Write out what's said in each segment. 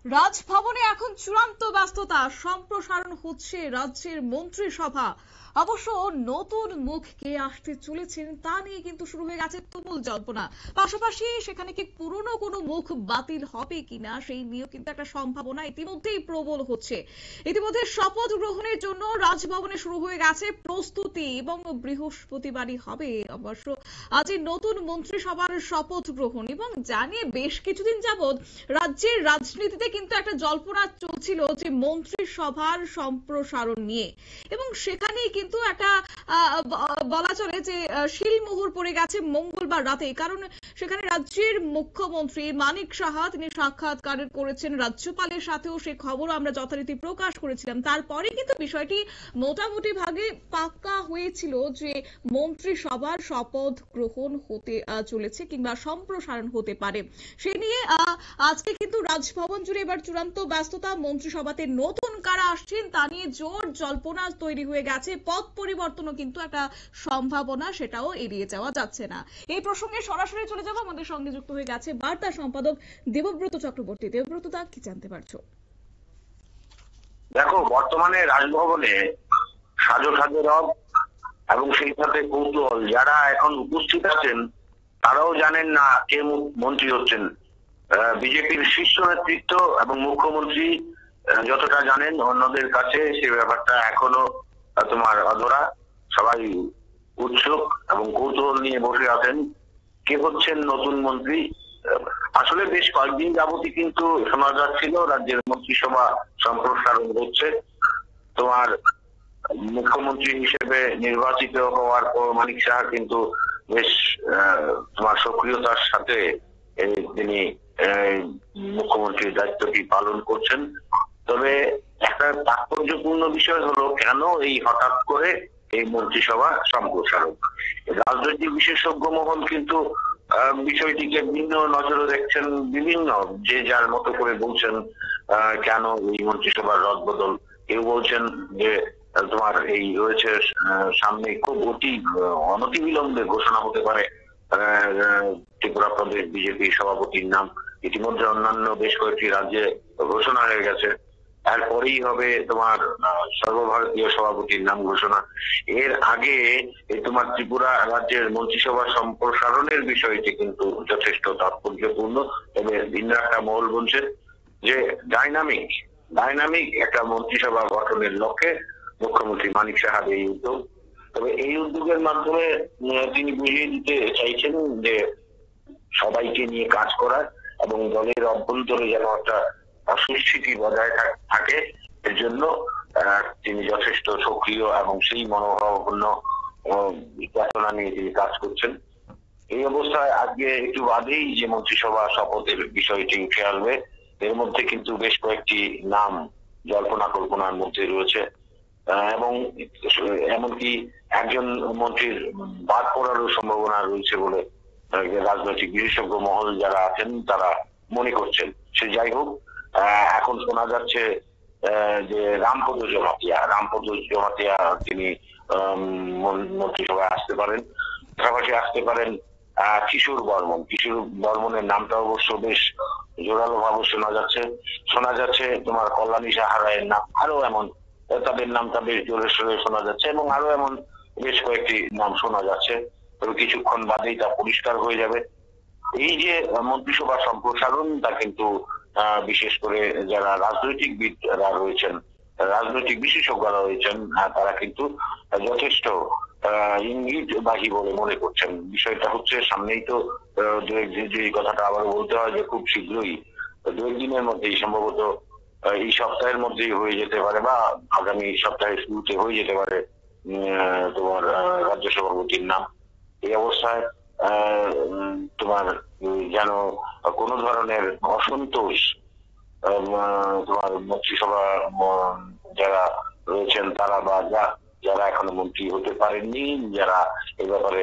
রাজভবনে এখন চূড়ান্ত ব্যস্ততা, সম্প্রসারণ হচ্ছে রাজ্যের মন্ত্রিসভা। অবশ্য নতুন মুখ কে আসতে চলেছেন তা নিয়ে কিন্তু শুরু হয়ে গেছে তুমুল জল্পনা। পাশাপাশি সেখানে কি পুরনো কোনো মুখ বাতিল হবে কিনা সেই নিয়েও কিন্তু একটা সম্ভাবনা ইতিমধ্যেই প্রবল হচ্ছে। ইতিমধ্যে শপথ গ্রহণের জন্য রাজভবনে শুরু হয়ে গেছে প্রস্তুতি এবং বৃহস্পতিবারই হবে অবশ্য আজ নতুন মন্ত্রিসভার শপথ গ্রহণ। এবং জানিয়ে বেশ কিছুদিন যাবৎ রাজ্যের রাজনীতিতে কিন্তু একটা জল্পনা চলছিল যে মন্ত্রিসভার সম্প্রসারণ নিয়ে, এবং সেখানেই কিন্তু একটা বলা চলে যে শিলমোহর পড়ে গেছে মঙ্গলবার রাতে। কারণ সেখানে রাজ্যের মুখ্যমন্ত্রী মানিক সাহা তিনি সাক্ষাৎকার করেছেন রাজ্যপালের সাথেও, সে খবর আমরা যথারীতি প্রকাশ করেছিলাম। তারপরে কিন্তু বিষয়টি মোটামুটি ভাগে পাক্কা হয়েছিল যে মন্ত্রিসভার শপথ গ্রহণ হতে চলেছে কিংবা সম্প্রসারণ হতে পারে। সে নিয়ে আজকে কিন্তু রাজভবন জুড়ে এবার চূড়ান্ত ব্যস্ততা। মন্ত্রিসভাতে নতুন কারা আসছেন তা নিয়ে জোর জল্পনা তৈরি হয়ে গেছে। পদ পরিবর্তনও কিন্তু একটা সম্ভাবনা, সেটাও এড়িয়ে যাওয়া যাচ্ছে না। এই প্রসঙ্গে সরাসরি চলে যাব, আমাদের সঙ্গে যুক্ত হয়ে গেছে বার্তা সম্পাদক দেবব্রত চক্রবর্তী। দেবব্রত দা, কি জানতে পারছো? দেখো, বর্তমানে রাজভবনে সাজো সাজো রব এবং সেই সাথে কৌতূহল। যারা এখন উপস্থিত আছেন তারাও জানেন না কে মন্ত্রী হচ্ছেন। বিজেপির শীর্ষ নেতৃত্ব এবং মুখ্যমন্ত্রী যতটা জানেন, অন্যদের কাছে সে ব্যাপারটা এখনো তোমার অধরা। সবাই উৎসুক এবং কৌতূহল নিয়ে বসে আছেন কে হচ্ছেন নতুন মন্ত্রী। আসলে বেশ কয়েকদিন যাবতই কিন্তু শোনা যাচ্ছিল রাজ্যের মন্ত্রিসভা সম্প্রসারণ হচ্ছে। তোমার মুখ্যমন্ত্রী হিসেবে নির্বাচিত হওয়ার পর মানিক সাহা কিন্তু বেশ তোমার সক্রিয়তার সাথে তিনি মুখ্যমন্ত্রীর দায়িত্বটি পালন করছেন। তবে একটা তাৎপর্যপূর্ণ বিষয় হলো, কেন এই হঠাৎ করে এই মন্ত্রিসভা সম্প্রসারণ। রাজনৈতিক বিশেষজ্ঞ মহল কিন্তু বিষয়টিকে ভিন্ন নজরে দেখছেন, বিভিন্ন যে যার মতো করে বলছেন কেন এই মন্ত্রিসভার রদবদল। কেউ বলছেন যে তোমার এই রয়েছে সামনে খুব অনতিবিলম্বে ঘোষণা হতে পারে ত্রিপুরা প্রদেশ বিজেপি সভাপতির নাম। ইতিমধ্যে অন্যান্য বেশ কয়েকটি রাজ্যে ঘোষণা হয়ে গেছে। এরপরেই হবে তোমার সর্বভারতীয় সভাপতির নাম ঘোষণা। এর আগে তোমার ত্রিপুরা রাজ্যের মন্ত্রিসভা সম্প্রসারণের বিষয়টি কিন্তু যথেষ্ট তাৎপর্যপূর্ণ। তবে ভিন্ন একটা মহল বলছে যে ডাইনামিক একটা মন্ত্রিসভা গঠনের লক্ষ্যে মুখ্যমন্ত্রী মানিক সাহার এই উদ্যোগ। তবে এই উদ্যোগের মাধ্যমে তিনি বুঝিয়ে দিতে চাইছেন যে সবাইকে নিয়ে কাজ করার এবং দলের অভ্যন্তরে যেন একটা সুস্থিতি বজায় থাকে, এর জন্য তিনি যথেষ্ট সক্রিয় এবং সেই মনোভাবাপন্ন চেতনা নিয়ে তিনি কাজ করছেন। এই অবস্থায় আজকে একটু বাদেই যে মন্ত্রিসভা শপথের বিষয়টি উঠে আসবে, এর মধ্যে কিন্তু বেশ কয়েকটি নাম জল্পনা কল্পনার মধ্যে রয়েছে এবং এমনকি একজন মন্ত্রীর বাদ পড়ারও সম্ভাবনা রয়েছে বলে রাজনৈতিক বিশেষজ্ঞ মহল যারা আছেন তারা মনে করছেন। সে যাই হোক, এখন শোনা যাচ্ছে যে রামপদ জমাতিয়া তিনি মন্ত্রিসভায় আসতে পারেন। পাশাপাশি আসতে পারেন কিশোর বর্মনের নামটা অবশ্য বেশ জোরালো ভাবে শোনা যাচ্ছে তোমার কল্যাণী সাহা রায়ের নাম, আরো এমন তাদের নামটা বেশ জোরে সোরে শোনা যাচ্ছে এবং আরো এমন বেশ কয়েকটি নাম শোনা যাচ্ছে। তবে কিছুক্ষণ বাদেই তা পরিষ্কার হয়ে যাবে। এই যে মন্ত্রিসভা সম্প্রসারণ, তা কিন্তু বিশেষ করে যারা রাজনৈতিকবিদরা রয়েছেন, রাজনৈতিক বিশেষজ্ঞরা রয়েছেন, তারা কিন্তু যথেষ্ট ইঙ্গিতবাহী বলে মনে করছেন। বিষয়টা হচ্ছে সামনেই তো যে কথাটা আবার বলতে হয় যে খুব শীঘ্রই 2 দিনের মধ্যেই সম্ভবত এই সপ্তাহের মধ্যেই হয়ে যেতে পারে বা আগামী সপ্তাহের শুরুতে হয়ে যেতে পারে তোমার রাজ্য সভাপতির নাম। এই অবস্থায় তোমার যেন কোন ধরনের অসন্তোষ তোমার মন্ত্রিসভা যারা রয়েছেন তারা বা যারা এখনো মন্ত্রী হতে পারেননি, যারা এ ব্যাপারে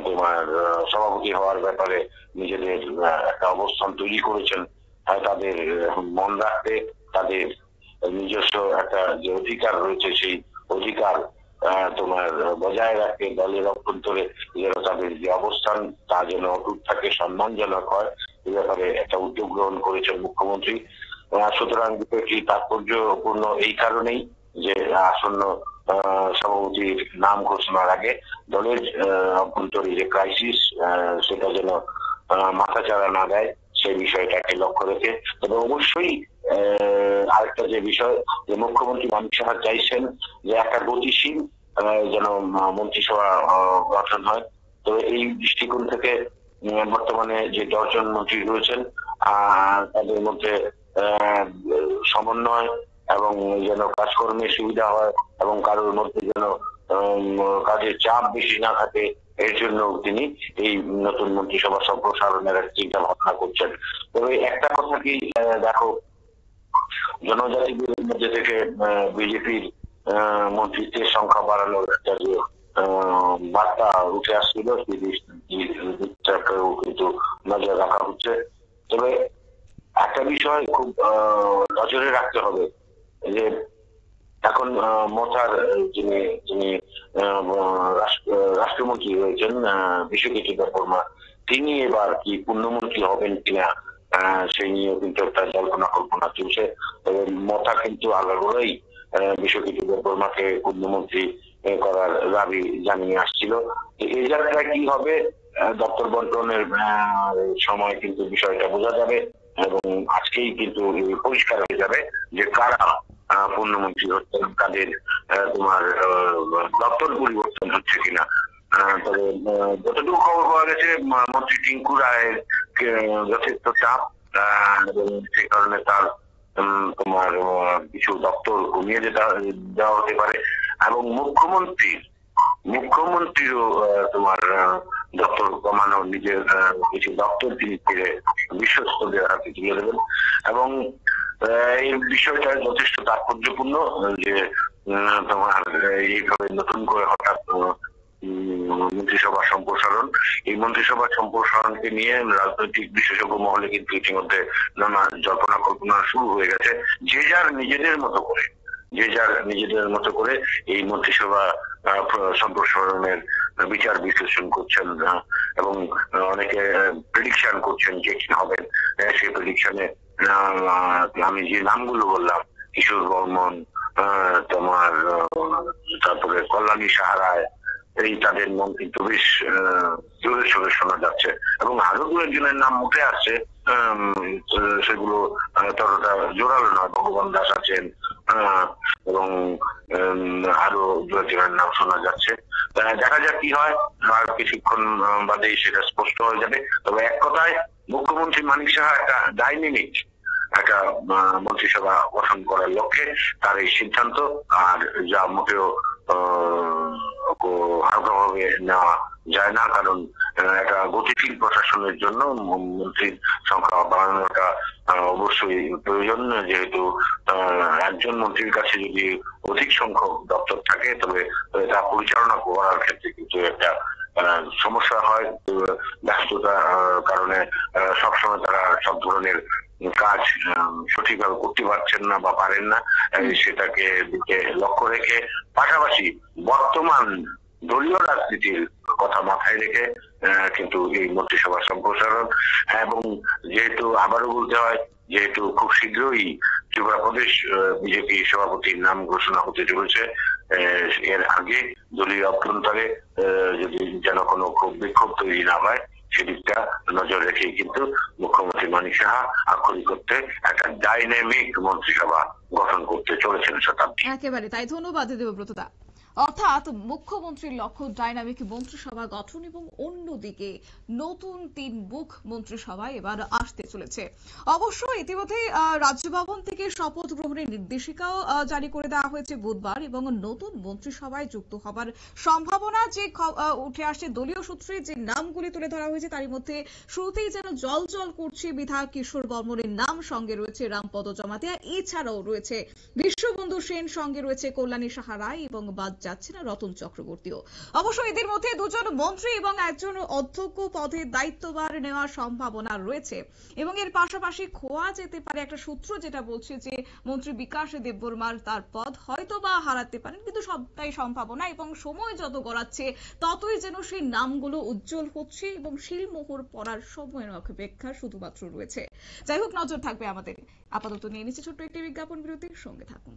তোমার সভাপতি হওয়ার ব্যাপারে নিজেদের একটা অবস্থান তৈরি করেছেন, তাদের মন রাখতে, তাদের নিজস্ব একটা যে অধিকার রয়েছে সেই অধিকার তোমার বজায় রাখতে দলের অভ্যন্তরে যেন তাদের যে অবস্থান তা যেন অটুট থাকে, সম্মানজনক হয়, এ ব্যাপারে একটা উদ্যোগ গ্রহণ করেছেন মুখ্যমন্ত্রী। সুতরাং বিষয়টি তাৎপর্যপূর্ণ এই কারণেই যে আসন্ন সভাপতির নাম ঘোষণার আগে দলের অভ্যন্তরীণ যে ক্রাইসিস সেটা যেন মাথাচাড়া না দেয় সেই বিষয়টাকে লক্ষ্য রেখে। তবে অবশ্যই আরেকটা যে বিষয় যে মুখ্যমন্ত্রী মানিক সাহা চাইছেন যে একটা গতিশীল যেন মন্ত্রিসভা গঠন হয়। তো এই দৃষ্টিকোণ থেকে বর্তমানে যে 10 জন মন্ত্রী রয়েছেন তাদের মধ্যে সমন্বয় এবং যেন কাজকর্মের সুবিধা হয় এবং কারোর মধ্যে যেন কাজের চাপ বেশি না থাকে, এর জন্য তিনি এই নতুন মন্ত্রিসভা সম্প্রসারণের চিন্তা ভাবনা করছেন। তবে একটা কথা কি দেখো, জনজাতিদের মধ্যে থেকে বিজেপির মন্ত্রিত্বের সংখ্যা বাড়ানোর একটা যে বার্তা উঠে আসছিল সেটাকেও কিন্তু নজর রাখা হচ্ছে। তবে একটা বিষয় খুব নজরে রাখতে হবে যে এখন মথার যিনি রাষ্ট্রমন্ত্রী রয়েছেন বিশ্বজিৎ দেববর্মা, তিনি এবার কি পূর্ণমন্ত্রী হবেন কিনা সেই নিয়েও কিন্তু একটা জল্পনা কল্পনা চলছে। তবে মথা কিন্তু আগাগোড়াই বিশ্বজিৎ দেববর্মাকে পূর্ণমন্ত্রী করার দাবি জানিয়ে আসছিল। এই যাত্রায় কি হবে দপ্তর বন্টনের সময় কিন্তু বিষয়টা বোঝা যাবে এবং আজকেই কিন্তু পরিষ্কার হয়ে যাবে যে কারা পূর্ণমন্ত্রী হচ্ছেন, কাদের তোমার দপ্তর পরিবর্তন হচ্ছে কিনা। তবে যতটুকু খবর পাওয়া গেছে মন্ত্রী টিঙ্কু রায়ের যথেষ্ট চাপ এবং সেই কারণে তার তোমার কিছু দপ্তর কমিয়ে দেওয়া হতে পারে এবং মুখ্যমন্ত্রীরও তোমার দপ্তর কমানো, নিজের কিছু দপ্তর তিনি ফিরে বিশ্বস্তদের হাতে তুলে দেবেন এবং এই বিষয়টা যথেষ্ট তাৎপর্যপূর্ণ যে তোমার এইভাবে নতুন করে হঠাৎ মন্ত্রিসভা সম্প্রসারণ। এই মন্ত্রিসভা সম্প্রসারণকে নিয়ে রাজনৈতিক বিশেষজ্ঞ মহলে কিন্তু ইতিমধ্যে নানা জল্পনা কল্পনা শুরু হয়ে গেছে। যে যার নিজেদের মতো করে এই মন্ত্রিসভা সম্প্রসারণের বিচার বিশ্লেষণ করছেন এবং অনেকে প্রেডিকশন করছেন যে কি হবেন। সেই প্রেডিকশনে আমি যে নামগুলো বললাম, কিশোর বর্মন, তোমার তারপরে কল্যাণী সাহারায়, এই তাদের নাম কিন্তু বেশ জোরে সোরে শোনা যাচ্ছে এবং আরো দু একজনের নাম উঠে আসছে, সেগুলো ততটা জোরালো নয়। ভগবান দাস আছেন এবং আরো দু একজনের নাম শোনা যাচ্ছে। দেখা যাক কি হয়, আর কিছুক্ষণ বাদেই সেটা স্পষ্ট হয়ে যাবে। তবে এক কথায় মুখ্যমন্ত্রী মানিক সাহা একটা ডাইনামিক একটা মন্ত্রিসভা গঠন করার লক্ষ্যে তার এই সিদ্ধান্ত, আর যা মোটেও হালকাভাবে নেওয়া যায় না, কারণ একটা গতিশীল প্রশাসনের জন্য মন্ত্রীর সংখ্যা বাড়ানোটা অবশ্যই প্রয়োজন। যেহেতু একজন মন্ত্রীর কাছে যদি অধিক সংখ্যক দপ্তর থাকে তবে তা পরিচালনা করার ক্ষেত্রে কিন্তু একটা সমস্যা হয়। ব্যস্ততার কারণে সবসময় তারা সব ধরনের কাজ সঠিকভাবে করতে পারছেন না বা পারেন না, সেটাকে দিকে লক্ষ্য রেখে পাশাপাশি বর্তমান দলীয় রাজনীতির কথা মাথায় রেখে কিন্তু এই মন্ত্রিসভা সম্প্রসারণ। এবং যেহেতু আবারও বলতে হয়, যেহেতু খুব শীঘ্রই ত্রিপুরা প্রদেশ বিজেপি সভাপতির নাম ঘোষণা হতে চলেছে, এর আগে দলীয় অভ্যন্তরে যদি যেন কোনো খুব বিক্ষোভ তৈরি না হয় সেদিকটা নজর রেখেই কিন্তু মুখ্যমন্ত্রী মানিক সাহা আক্ষরিক করতে একটা ডাইনামিক মন্ত্রিসভা গঠন করতে চলেছেন শতাব্দী। একেবারে তাই, ধন্যবাদ দেবব্রত দা। অর্থাৎ মুখ্যমন্ত্রীর লক্ষ্য ডাইনামিক মন্ত্রিসভা গঠন এবং অন্যদিকে নতুন 3 মুখ মন্ত্রিসভা এবার আসতে চলেছে। অবশ্য ইতিমধ্যে রাজ্য ভবন থেকে শপথ গ্রহণের নির্দেশিকাও জারি করে দেওয়া হয়েছে বুধবার এবং নতুন মন্ত্রিসভায় যুক্ত হবার সম্ভাবনা যে উঠে আসছে দলীয় সূত্রে যে নামগুলি তুলে ধরা হয়েছে তার মধ্যে শুরুতেই যেন জল জল করছে বিধায়ক কিশোর বর্মনের নাম, সঙ্গে রয়েছে রামপদ জমাতিয়া, এছাড়াও রয়েছে বিশ্ববন্ধু সেন, সঙ্গে রয়েছে কল্যাণী সাহারায় এবং যাচ্ছে না রতন চক্রবর্তীও। অবশ্য এদের মধ্যে দুজন মন্ত্রী এবং একজন অধ্যক্ষ পদে দায়িত্বভার নেওয়ার সম্ভাবনা রয়েছে এবং এর পাশাপাশি খোয়া যেতে পারে একটা সূত্র যেটা বলছে যে মন্ত্রী বিকাশ দেববর্মার তার পদ হয়তো বা হারাতে পারেন, কিন্তু সবটাই সম্ভাবনা এবং সময় যত গড়াচ্ছে ততই যেন সেই নামগুলো উজ্জ্বল হচ্ছে এবং শিলমোহর পড়ার সময়ের অপেক্ষা শুধুমাত্র রয়েছে। যাই হোক, নজর থাকবে আমাদের। আপাতত নিয়ে নিচ্ছে ছোট্ট একটি বিজ্ঞাপন বিরতির সঙ্গে থাকুন।